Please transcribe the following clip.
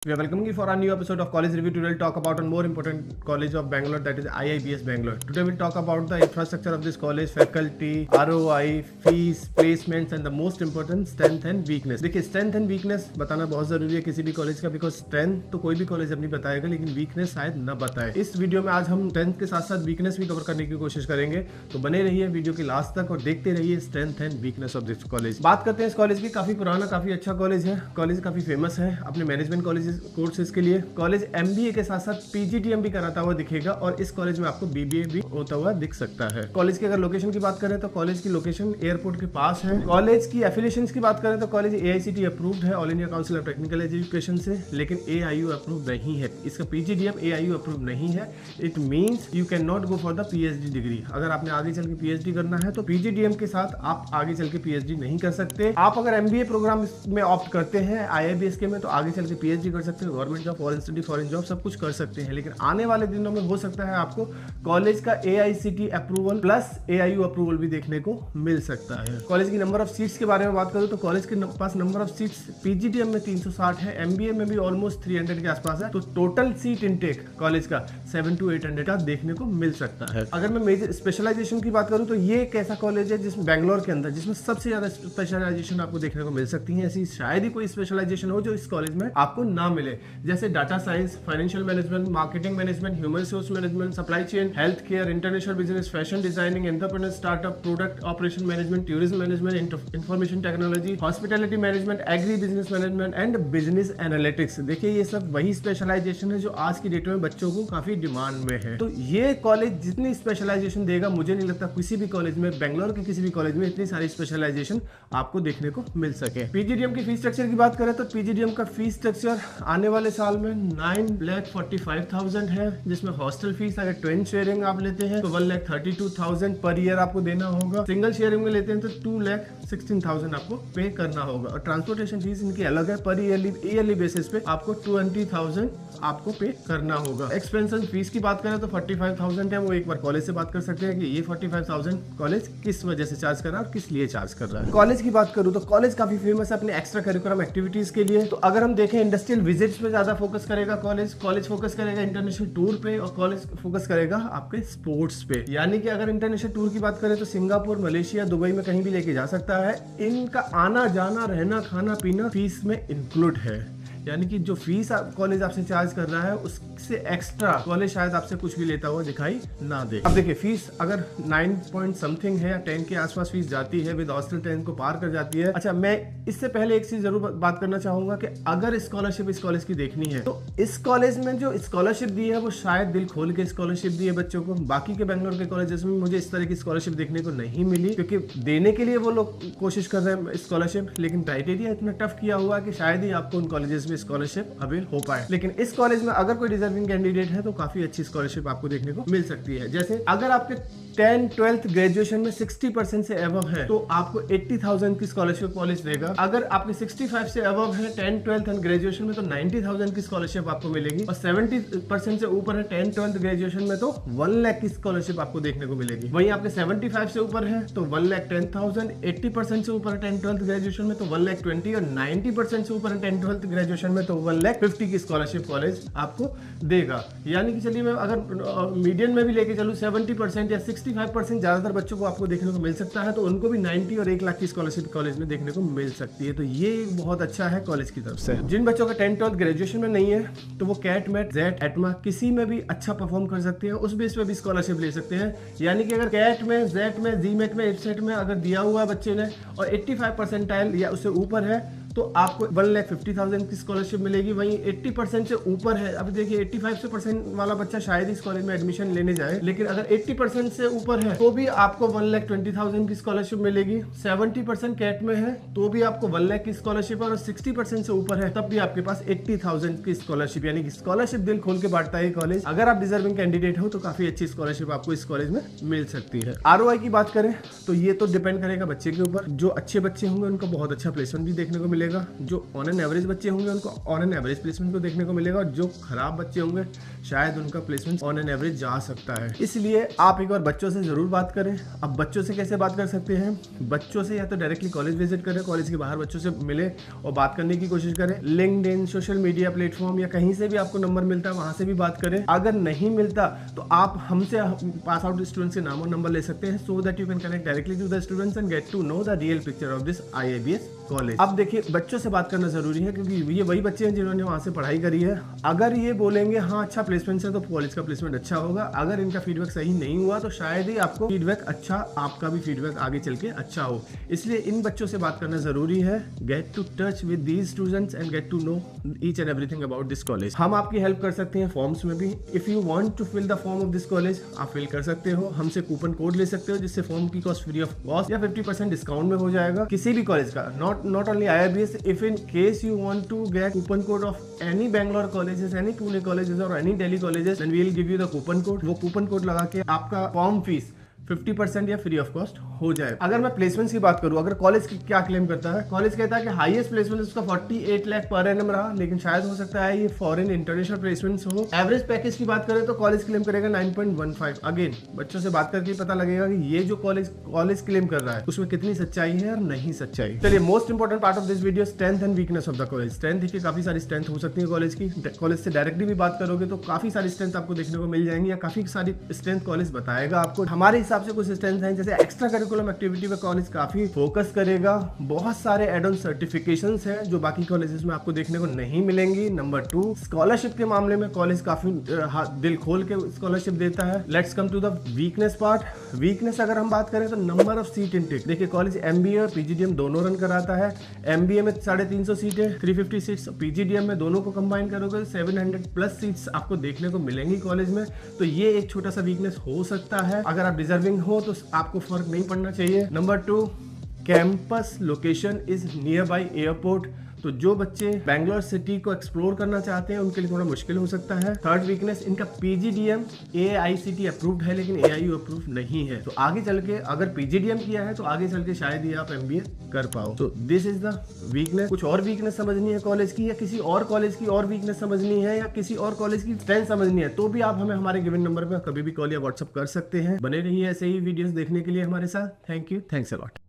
We are welcoming you for a new episode of College Review. Today we'll talk about one more important college of Bangalore, that is IIBS Bangalore. Today we'll talk about the infrastructure of this college, faculty, ROI, fees, placements and the most important strength and weakness. देखिए strength and weakness बताना बहुत जरूरी है किसी भी college का, because strength तो कोई भी कॉलेज अपनी बताएगा लेकिन वीकनेस शायद न बताए। इस वीडियो में आज हम स्ट्रेंथ के साथ साथ वीकनेस भी कवर करने की कोशिश करेंगे, तो बने रहिए वीडियो के लास्ट तक और देखते रहिए strength and weakness of this college. बात करते हैं इस कॉलेज की। काफी पुराना, काफी अच्छा कॉलेज है। कॉलेज काफी फेमस है अपने मैनेजमेंट कॉलेज कोर्सेज के लिए। कॉलेज एमबीए के साथ साथ पीजीडीएम भी कराता हुआ दिखेगा और इस कॉलेज में आपको बीबीए भी होता हुआ दिख सकता है। कॉलेज की अगर लोकेशन की बात करें तो कॉलेज की लोकेशन एयरपोर्ट के पास है। कॉलेज की एफिलिएशंस की बात करें तो कॉलेज एआईसीटी अप्रूव्ड है, all India council of technical education से, लेकिन एआईयू अप्रूव नहीं है। इसका पीजीडीएम एआईयू अप्रूव नहीं है। It means you can not go for the PhD degree. अगर आपने आगे चल के पीएचडी करना है तो पीजीडीएम के साथ आप आगे चल के पीएचडी नहीं कर सकते। आप अगर एमबीए प्रोग्राम में ऑप्ट करते हैं आईआईबीएस के में तो आगे चल के पीएचडी कर सकते हैं, government job, foreign study, foreign job सब कुछ कर सकते हैं। लेकिन आने वाले दिनों में हो सकता है आपको कॉलेज का AICT approval plus AIU approval भी देखने को मिल सकता है। कॉलेज की नंबर ऑफ सीट्स के बारे में बात करूं तो कॉलेज के पास नंबर ऑफ सीट्स पीजीडीएम में 360 है, एमबीए में भी ऑलमोस्ट 300 के आसपास है। तो टोटल सीट इनटेक कॉलेज का 700 to 800 का देखने को मिल सकता है। अगर मैं मेजर स्पेशलाइजेशन की बात करूं तो ये एक ऐसा कॉलेज है जिसमें बैंगलोर के अंदर जिसमें सबसे ज्यादा स्पेशलाइजेशन आपको देखने को मिल सकती है। ऐसी शायद ही कोई स्पेशलाइजेशन हो जो इस कॉलेज में आपको ना मिले, जैसे data science, financial management, marketing management, human resource management, supply chain, health care, international business, fashion designing, entrepreneur, startup, product operation management, tourism management, information technology, hospitality management, agri business management and business analytics. देखिए ये सब वही specialisation है जो आज की date में बच्चों को काफी डिमांड में है। तो ये कॉलेज जितनी स्पेशलाइजेशन देगा, मुझे नहीं लगता किसी भी कॉलेज में, बैंगलोर के किसी भी कॉलेज में इतनी सारी स्पेशलाइजेशन आपको देखने को मिल सके। पीजीडीएम की फीस स्ट्रक्चर की बात करें तो पीजीडीएम का फीस स्ट्रक्चर आने वाले साल में 9,45,000 है, जिसमें हॉस्टल फीस अगर ट्वेन शेयरिंग आप लेते हैं तो 1,32,000 पर ईयर आपको देना होगा। सिंगल शेयरिंग में लेते हैं तो 2,16,000 आपको पे करना होगा और ट्रांसपोर्टेशन फीस इनकी अलग है। पर ईयरली बेसिस पे आपको 20,000 आपको पे करना होगा। एक्सपेंशन फीस की बात करें तो 45,000 है। वो एक बार कॉलेज से बात कर सकते हैं कि ये 45,000 कॉलेज किस वजह से चार्ज कर रहा है और किस लिए चार्ज कर रहा है। कॉलेज की बात करूं तो कॉलेज काफी फेमस है अपने एक्स्ट्रा करिकुलम एक्टिविटीज के लिए। तो अगर हम देखें इंडस्ट्रियल विजिट्स पे ज्यादा फोकस करेगा कॉलेज फोकस करेगा इंटरनेशनल टूर पे और कॉलेज फोकस करेगा आपके स्पोर्ट्स पे। यानी कि अगर इंटरनेशनल टूर की बात करें तो सिंगापुर, मलेशिया, दुबई में कहीं भी लेके जा सकता है। इनका आना जाना, रहना, खाना पीना फीस में इंक्लूड है। यानी कि जो फीस कॉलेज आपसे चार्ज कर रहा है उससे एक्स्ट्रा कॉलेज शायद आपसे कुछ भी लेता हुआ दिखाई ना दे। अब देखिए फीस अगर 9 पॉइंट समथिंग है या 10 के आसपास फीस जाती है, विद हॉस्टल 10 को पार कर जाती है। अच्छा, मैं इससे पहले एक चीज जरूर बात करना चाहूंगा कि अगर स्कॉलरशिप इस कॉलेज की देखनी है तो इस कॉलेज में जो स्कॉलरशिप दी है वो शायद दिल खोल के स्कॉलरशिप दी है बच्चों को। बाकी के बैंगलोर के कॉलेजेस में मुझे इस तरह की स्कॉलरशिप देखने को नहीं मिली, क्योंकि देने के लिए वो लोग कोशिश कर रहे हैं स्कॉलरशिप, लेकिन क्राइटेरिया इतना टफ किया हुआ कि शायद ही आपको उन कॉलेजेस में स्कॉलरशिप अवेल हो पाए। लेकिन इस कॉलेज में अगर कोई डिजर्विंग कैंडिडेट है तो काफी अच्छी स्कॉलरशिप आपको देखने को मिल सकती है। जैसे अगर आपके 10th 12th ग्रेजुएशन में 60% से अबव है तो आपको 80,000 की स्कॉलरशिप कॉलेज देगा। अगर आपके 65 से अबव है 10th 12th एंड ग्रेजुएशन में तो 90,000 की स्कॉलरशिप आपको मिलेगी और 70% से ऊपर है 10th 12th ग्रेजुएशन में तो 1 लाख की स्कॉलरशिप आपको देखने को मिलेगी। वहीं आपके 75 से ऊपर है तो 1,10,000, 80% से ऊपर है 10th 12th ग्रेजुएशन में तो 1,20,000 और 90% से ऊपर है 10th 12th ग्रेजुएशन में तो 1,50,000 की स्कॉलरशिप कॉलेज आपको देगा। यानी कि चलिए मैं अगर मीडियन में भी लेके चलूँ 70% या 65% ज्यादातर बच्चों को आपको देखने को मिल सकता है, तो उनको भी 90 और 1 लाख की स्कॉलरशिप कॉलेज में देखने को मिल सकती है। तो ये बहुत अच्छा है कॉलेज की तरफ से। जिन बच्चों का 10th 12th ग्रेजुएशन में नहीं है तो वो कैट, मैट, जेट, एटमा किसी में भी अच्छा परफॉर्म कर सकते हैं, उस बेस पे भी स्कॉलरशिप ले सकते हैं। यानी कि अगर कैट में, जेट में, जीमेट में, एफसेट में अगर दिया हुआ है बच्चे ने और 85 परसेंटाइल या उससे ऊपर है तो आपको 1,50,000 की स्कॉलरशिप मिलेगी। वहीं 80% से ऊपर है, अब देखिए 85% वाला बच्चा शायद इस कॉलेज में एडमिशन लेने जाए, लेकिन अगर 80% से ऊपर है तो भी आपको 1,20,000 की स्कॉलरशिप मिलेगी। 70% कैट में है तो भी आपको 1 लाख की स्कॉलरशिप और 60% से ऊपर है तब भी आपके पास 80,000 की स्कॉलरशिप। यानी कि स्कॉलरशिप दिल खोल के बांटता है कॉलेज। अगर आप डिजर्विंग कैंडिडेट हो तो काफी अच्छी स्कॉलरशिप आपको इस कॉलेज में मिल सकती है। ROI की बात करें तो ये तो डिपेंड करेगा बच्चे के ऊपर। जो अच्छे बच्चे होंगे उनको बहुत अच्छा प्लेसमेंट भी देखने को मिलेगा। मिलेगा। जो ऑन एन एवरेज बच्चे होंगे उनको ऑन एन एवरेज प्लेसमेंट को देखने को मिलेगा, और जो खराब बच्चे होंगे शायद उनका प्लेसमेंट ऑन एन एवरेज जा सकता है। इसलिए आप एक बार बच्चों से जरूर बात करें। अब बच्चों से कैसे बात कर सकते हैं? बच्चों से या तो डायरेक्टली कॉलेज विजिट करें, कॉलेज के बाहर बच्चों से मिले और बात करने की कोशिश करें। लिंक्डइन, सोशल मीडिया प्लेटफॉर्म या कहीं से भी आपको नंबर मिलता है वहां से भी बात करें। अगर नहीं मिलता तो आप हमसे पास आउट स्टूडेंट्स के नाम और नंबर ले सकते हैं, so that you can connect directly to the students and get to know the real picture of this IIBS college. अब देखिए, बच्चों से बात करना जरूरी है क्योंकि ये वही बच्चे हैं जिन्होंने वहां से पढ़ाई करी है। अगर ये बोलेंगे हाँ अच्छा प्लेसमेंट है तो कॉलेज का प्लेसमेंट अच्छा होगा। अगर इनका फीडबैक सही नहीं हुआ तो शायद ही आपको फीडबैक अच्छा, आपका भी फीडबैक आगे चल के अच्छा हो। इसलिए इन बच्चों से बात करना जरूरी है। Get to touch with these students and get to know each and everything about this college. हम आपकी हेल्प कर सकते हैं फॉर्म्स में भी। If you want to fill the form of this college, आप फिल कर सकते हो। हमसे कूपन कोड ले सकते हो जिससे फॉर्म की कॉस्ट फ्री ऑफ कॉस्ट या 50% डिस्काउंट में हो जाएगा किसी भी कॉलेज का, not only IIBS। If in case you want to get coupon code of any Bangalore colleges, any Pune colleges or any Delhi colleges, then we will give you the coupon code। वो coupon code लगा के आपका form fees 50% या free of cost हो जाए। अगर मैं placements की बात करूं, अगर कॉलेज क्या क्लेम करता है, कॉलेज कहता है कि हाईएस्ट प्लेसमेंट उसका 48 लाख पर एनम रहा, लेकिन शायद हो सकता है ये फॉरेन इंटरनेशनल प्लेसमेंट्स हो। एवरेज पैकेज की बात करें तो कॉलेज क्लेम करेगा 9.15। अगेन बच्चों से बात करके पता लगेगा कि ये जो कॉलेज क्लेम कर रहा है उसमें कितनी सच्चाई है और नहीं सच्चाई। चलिए, most important part of this video, strength and weakness of the college. Strength देखिए, काफी सारी स्ट्रेंथ हो सकती है कॉलेज की। कॉलेज से डायरेक्टली भी बात करोगे तो काफी सारी स्ट्रेंथ आपको देखने को मिल जाएंगी, या काफी सारी स्ट्रेंथ कॉलेज बताएगा आपको। हमारे हिसाब से कुछ स्ट्रेंथ जैसे एक्स्ट्रा करिकुलम एक्टिविटी पे कॉलेज काफी फोकस करेगा। बहुत सारे एड ऑन सर्टिफिकेशंस हैं जो बाकी कॉलेजेस में आपको देखने को नहीं मिलेंगी। नंबर 2, स्कॉलरशिप के मामले में कॉलेज काफी दिल खोल के स्कॉलरशिप देता है। Let's come to the weakness part. Weakness अगर हम बात करें तो नंबर ऑफ सीट इनटेक। देखिए, कॉलेज MBA और PGDM दोनों रन कराता है। MBA में 350 सीटें, 350 सीट्स, PGDM में दोनों को कंबाइन करोगे 700+ सीट्स आपको देखने को मिलेंगी कॉलेज में। तो ये एक छोटा सा वीकनेस हो सकता है। अगर आप डिजर्विंग हो तो आपको फर्क नहीं पड़ना चाहिए। Number 2, campus location is near by airport. तो जो बच्चे बैंगलोर सिटी को एक्सप्लोर करना चाहते हैं उनके लिए थोड़ा मुश्किल हो सकता है। थर्ड वीकनेस, इनका PGDM AICTE अप्रूव्ड है लेकिन AIU अप्रूव्ड नहीं है। तो आगे चल के अगर PGDM किया है तो आगे चल के शायद ही आप MBA कर पाओ। तो दिस इज द वीकनेस। कुछ और वीकनेस समझनी है कॉलेज की, या किसी और कॉलेज की और वीकनेस समझनी है, या किसी और कॉलेज की स्ट्रेंथ समझनी है, तो भी आप हमें हमारे गिवन नंबर पर कभी भी कॉल या व्हाट्सअप कर सकते हैं। बने रहिए ऐसे ही वीडियोस देखने के लिए हमारे साथ। Thank you, thanks a lot.